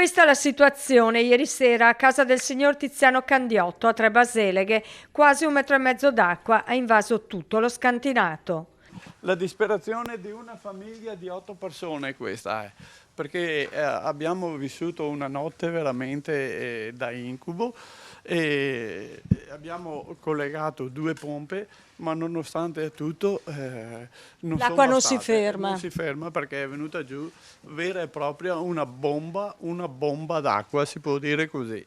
Questa è la situazione ieri sera a casa del signor Tiziano Candiotto a Tre Baseleghe. Quasi 1,5 metri d'acqua ha invaso tutto lo scantinato. La disperazione di una famiglia di 8 persone questa è, perché abbiamo vissuto una notte veramente da incubo e abbiamo collegato 2 pompe, ma nonostante tutto L'acqua non si ferma. Non si ferma perché è venuta giù vera e propria una bomba d'acqua, si può dire così.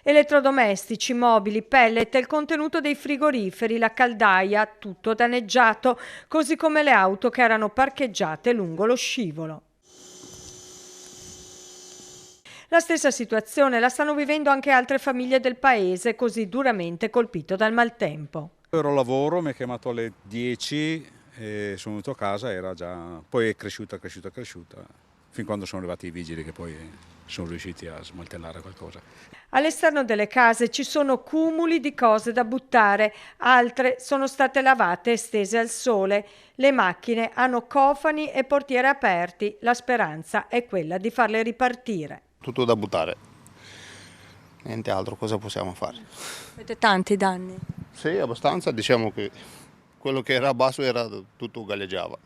Elettrodomestici, mobili, pellet, il contenuto dei frigoriferi, la caldaia, tutto danneggiato, così come le auto che erano parcheggiate lungo lo scivolo. La stessa situazione la stanno vivendo anche altre famiglie del paese, così duramente colpito dal maltempo. Ero a lavoro, mi ha chiamato alle 10 e sono venuto a casa, era già, poi è cresciuta, fin quando sono arrivati i vigili che poi sono riusciti a smantellare qualcosa. All'esterno delle case ci sono cumuli di cose da buttare, altre sono state lavate e stese al sole. Le macchine hanno cofani e portiere aperti, la speranza è quella di farle ripartire. Tutto da buttare, niente altro, cosa possiamo fare? Avete tanti danni? Sì, abbastanza, diciamo che quello che era basso era tutto galleggiava.